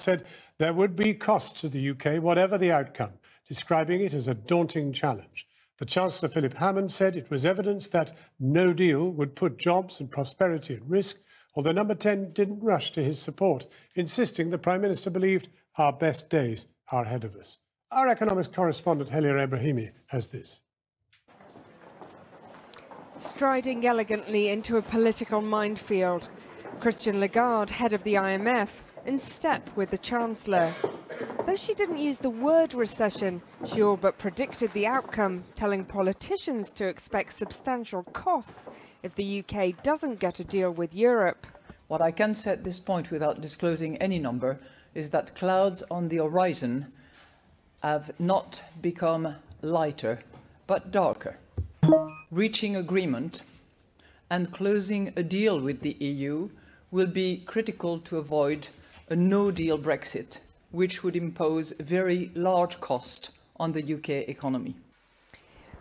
said there would be costs to the UK, whatever the outcome, describing it as a daunting challenge. The Chancellor, Philip Hammond, said it was evidence that no deal would put jobs and prosperity at risk, although Number 10 didn't rush to his support, insisting the Prime Minister believed our best days are ahead of us. Our economics correspondent, Helia Ebrahimi, has this. Striding elegantly into a political minefield, Christine Lagarde, head of the IMF, in step with the Chancellor. Though she didn't use the word recession, she all but predicted the outcome, telling politicians to expect substantial costs if the UK doesn't get a deal with Europe. What I can say at this point, without disclosing any number, is that clouds on the horizon have not become lighter, but darker. Reaching agreement and closing a deal with the EU will be critical to avoid a no-deal Brexit, which would impose a very large cost on the UK economy.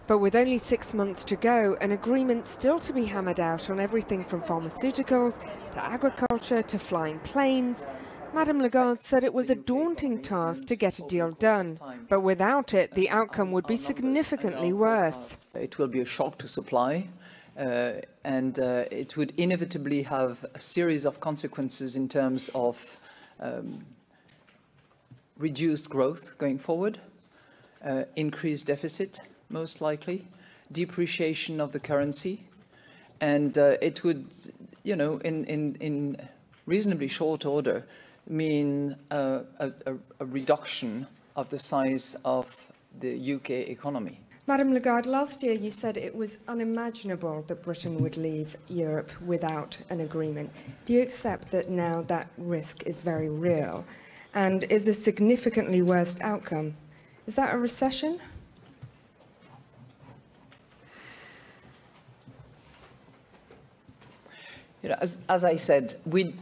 But with only 6 months to go, an agreement still to be hammered out on everything from pharmaceuticals to agriculture to flying planes, Madame Lagarde said it was a daunting task to get a deal done. But without it, the outcome would be significantly worse. It will be a shock to supply, and it would inevitably have a series of consequences in terms of reduced growth going forward, increased deficit, most likely, depreciation of the currency, and it would, you know, in reasonably short order, mean a reduction of the size of the UK economy. Madame Lagarde, last year you said it was unimaginable that Britain would leave Europe without an agreement. Do you accept that now that risk is very real and is a significantly worse outcome? Is that a recession? You know, as I said, we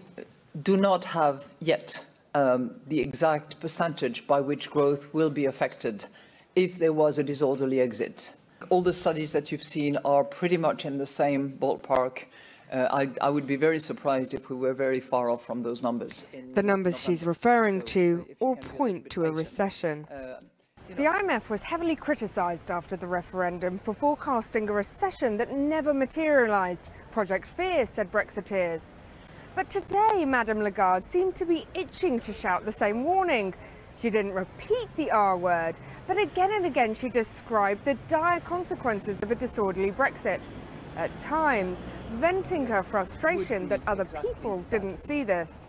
do not have yet the exact percentage by which growth will be affected if there was a disorderly exit. All the studies that you've seen are pretty much in the same ballpark. I would be very surprised if we were very far off from those numbers. The numbers she's referring to all point to a recession. The IMF was heavily criticised after the referendum for forecasting a recession that never materialised. Project Fear, said Brexiteers. But today, Madame Lagarde seemed to be itching to shout the same warning. She didn't repeat the R word, but again and again she described the dire consequences of a disorderly Brexit. At times, venting her frustration that other people didn't see this.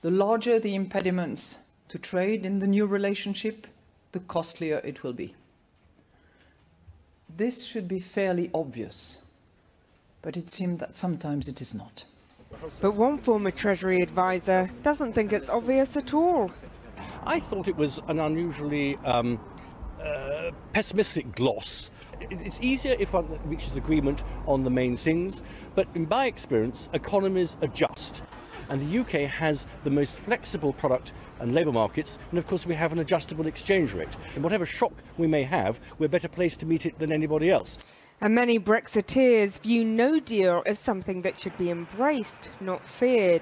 The larger the impediments to trade in the new relationship, the costlier it will be. This should be fairly obvious, but it seems that sometimes it is not. But one former Treasury advisor doesn't think it's obvious at all. I thought it was an unusually pessimistic gloss. It's easier if one reaches agreement on the main things, but in my experience, economies adjust. And the UK has the most flexible product and labour markets, and of course we have an adjustable exchange rate. And whatever shock we may have, we're better placed to meet it than anybody else. And many Brexiteers view no deal as something that should be embraced, not feared.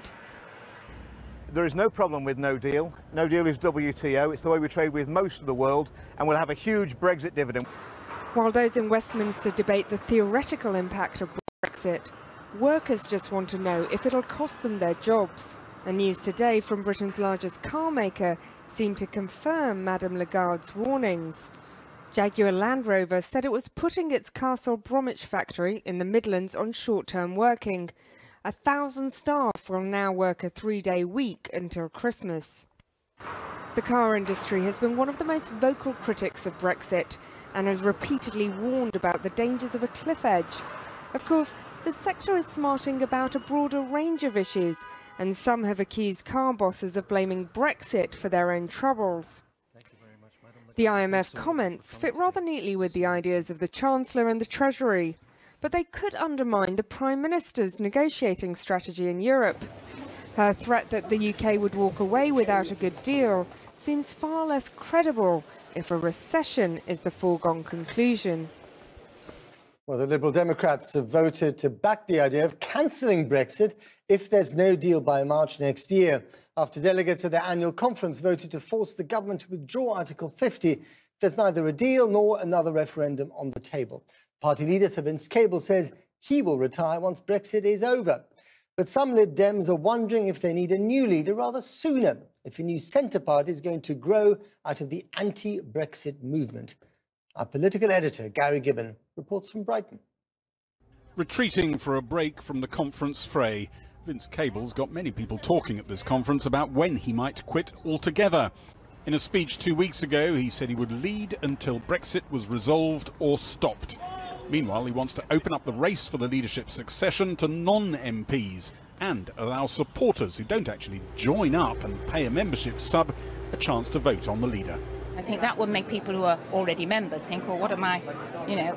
There is no problem with no deal. No deal is WTO. It's the way we trade with most of the world, and we'll have a huge Brexit dividend. While those in Westminster debate the theoretical impact of Brexit, workers just want to know if it'll cost them their jobs. And news today from Britain's largest car maker seemed to confirm Madame Lagarde's warnings. Jaguar Land Rover said it was putting its Castle Bromwich factory in the Midlands on short-term working. 1,000 staff will now work a 3-day week until Christmas. The car industry has been one of the most vocal critics of Brexit and has repeatedly warned about the dangers of a cliff edge. Of course, the sector is smarting about a broader range of issues, and some have accused car bosses of blaming Brexit for their own troubles. The IMF comments fit rather neatly with the ideas of the Chancellor and the Treasury, but they could undermine the Prime Minister's negotiating strategy in Europe. Her threat that the UK would walk away without a good deal seems far less credible if a recession is the foregone conclusion. Well, the Liberal Democrats have voted to back the idea of cancelling Brexit if there's no deal by March next year, after delegates at their annual conference voted to force the government to withdraw Article 50. There's neither a deal nor another referendum on the table. Party leader Sir Vince Cable says he will retire once Brexit is over. But some Lib Dems are wondering if they need a new leader rather sooner, if a new centre party is going to grow out of the anti-Brexit movement. Our political editor, Gary Gibbon, reports from Brighton. Retreating for a break from the conference fray, Vince Cable's got many people talking at this conference about when he might quit altogether. In a speech 2 weeks ago, he said he would lead until Brexit was resolved or stopped. Meanwhile, he wants to open up the race for the leadership succession to non-MPs and allow supporters who don't actually join up and pay a membership sub a chance to vote on the leader. I think that would make people who are already members think, well, what am I, you know,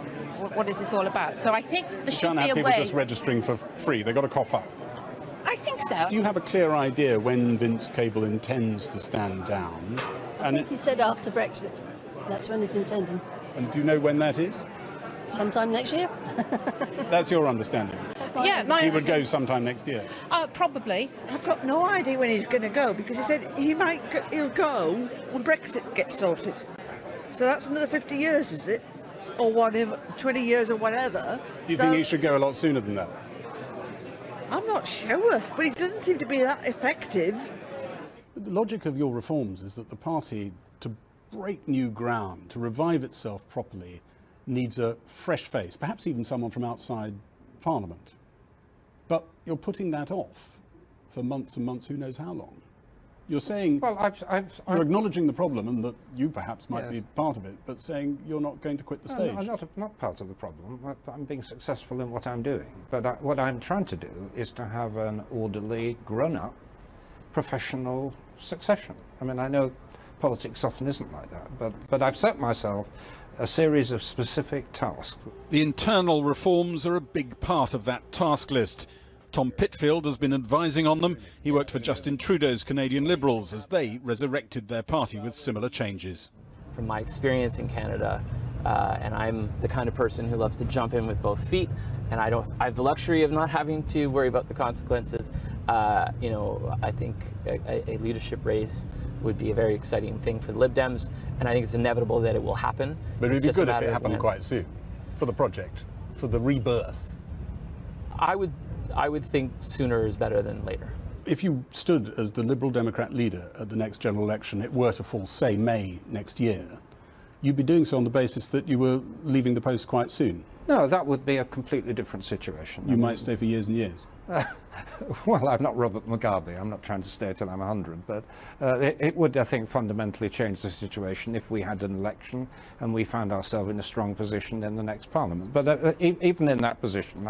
what is this all about? So I think there should be a way. People just registering for free, they've got to cough up. I think so. Do you have a clear idea when Vince Cable intends to stand down? And he said after Brexit. That's when he's intending. And do you know when that is? Sometime next year. That's your understanding? Yeah, he would go sometime next year? Probably. I've got no idea when he's going to go, because he said he'll go when Brexit gets sorted. So that's another 50 years, is it? Or whatever, 20 years or whatever. Do you think he should go a lot sooner than that? I'm not sure, but it doesn't seem to be that effective. But the logic of your reforms is that the party, to break new ground, to revive itself properly, needs a fresh face, perhaps even someone from outside Parliament. But you're putting that off for months and months, who knows how long. You're saying, well, you're acknowledging the problem and that you perhaps might be part of it, but saying you're not going to quit the stage. I'm not part of the problem. I'm being successful in what I'm doing. But what I'm trying to do is to have an orderly, grown-up, professional succession. I mean, I know politics often isn't like that, but I've set myself a series of specific tasks. The internal reforms are a big part of that task list. Tom Pitfield has been advising on them. He worked for Justin Trudeau's Canadian Liberals as they resurrected their party with similar changes. From my experience in Canada, and I'm the kind of person who loves to jump in with both feet, and I have the luxury of not having to worry about the consequences. You know, I think a leadership race would be a very exciting thing for the Lib Dems, and I think it's inevitable that it will happen. But it would be good if it happened quite soon, for the project, for the rebirth. I would think sooner is better than later. If you stood as the Liberal Democrat leader at the next general election, it were to fall, say, May next year, you'd be doing so on the basis that you were leaving the post quite soon. No, that would be a completely different situation. You might stay for years and years. Well, I'm not Robert Mugabe. I'm not trying to stay till I'm 100, but it would, I think, fundamentally change the situation if we had an election and we found ourselves in a strong position in the next parliament. But even in that position,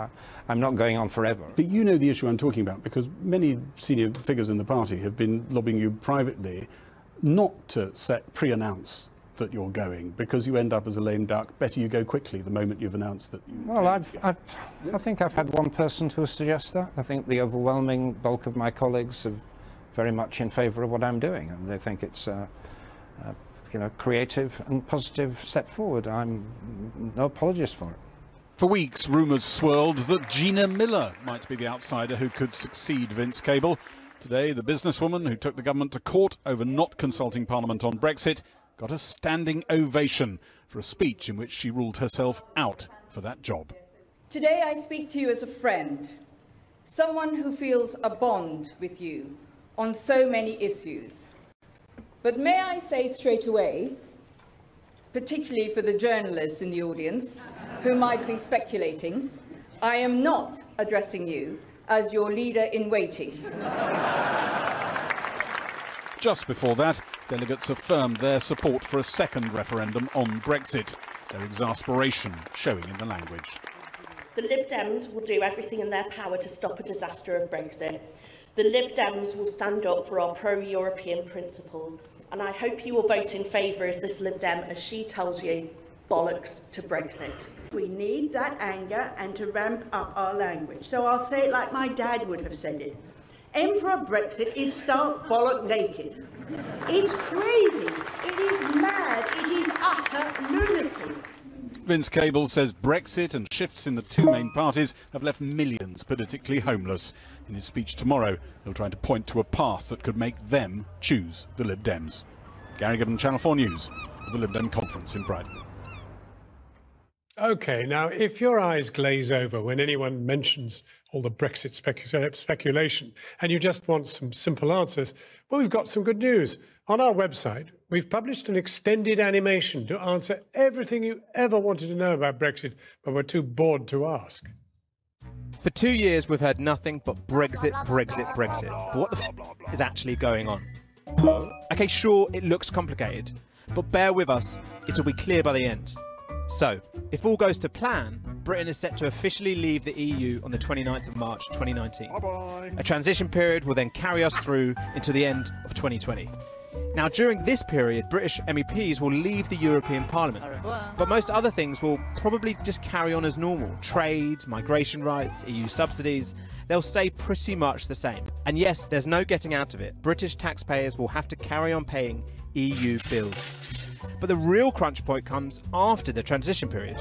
I'm not going on forever. But you know the issue I'm talking about, because many senior figures in the party have been lobbying you privately not to pre-announce that you're going, because you end up as a lame duck. Better you go quickly the moment you've announced that you... Well, I think I've had one person who suggests that. I think the overwhelming bulk of my colleagues are very much in favour of what I'm doing, and they think it's a you know, creative and positive step forward. I'm no apologist for it. For weeks, rumours swirled that Gina Miller might be the outsider who could succeed Vince Cable. Today, the businesswoman who took the government to court over not consulting Parliament on Brexit got a standing ovation for a speech in which she ruled herself out for that job. Today I speak to you as a friend, someone who feels a bond with you on so many issues. But may I say straight away, particularly for the journalists in the audience who might be speculating, I am not addressing you as your leader in waiting. Just before that, delegates affirmed their support for a second referendum on Brexit, their exasperation showing in the language. The Lib Dems will do everything in their power to stop a disaster of Brexit. The Lib Dems will stand up for our pro-European principles, and I hope you will vote in favour as this Lib Dem as she tells you, bollocks to Brexit. We need that anger and to ramp up our language. So I'll say it like my dad would have said it. Emperor Brexit is stark bollock naked. It's crazy, it is mad, it is utter lunacy. Vince Cable says Brexit and shifts in the two main parties have left millions politically homeless. In his speech tomorrow, he'll try to point to a path that could make them choose the Lib Dems. Gary Gibbon, Channel 4 News, at the Lib Dem conference in Brighton. OK, now, if your eyes glaze over when anyone mentions all the Brexit speculation and you just want some simple answers, well, we've got some good news. On our website, we've published an extended animation to answer everything you ever wanted to know about Brexit, but were too bored to ask. For 2 years, we've heard nothing but Brexit, Brexit, Brexit. But what the f is actually going on? OK, sure, it looks complicated, but bear with us, it'll be clear by the end. So, if all goes to plan, Britain is set to officially leave the EU on the 29th of March 2019. Bye-bye. A transition period will then carry us through until the end of 2020. Now, during this period, British MEPs will leave the European Parliament, but most other things will probably just carry on as normal. Trade, migration rights, EU subsidies, they'll stay pretty much the same. And yes, there's no getting out of it. British taxpayers will have to carry on paying EU bills. But the real crunch point comes after the transition period.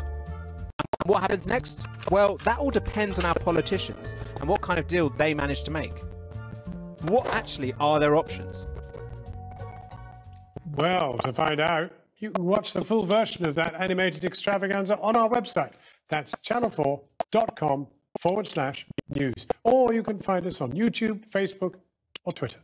What happens next? Well, that all depends on our politicians and what kind of deal they manage to make. What actually are their options? Well, to find out, you can watch the full version of that animated extravaganza on our website. That's channel4.com/news. Or you can find us on YouTube, Facebook, or Twitter.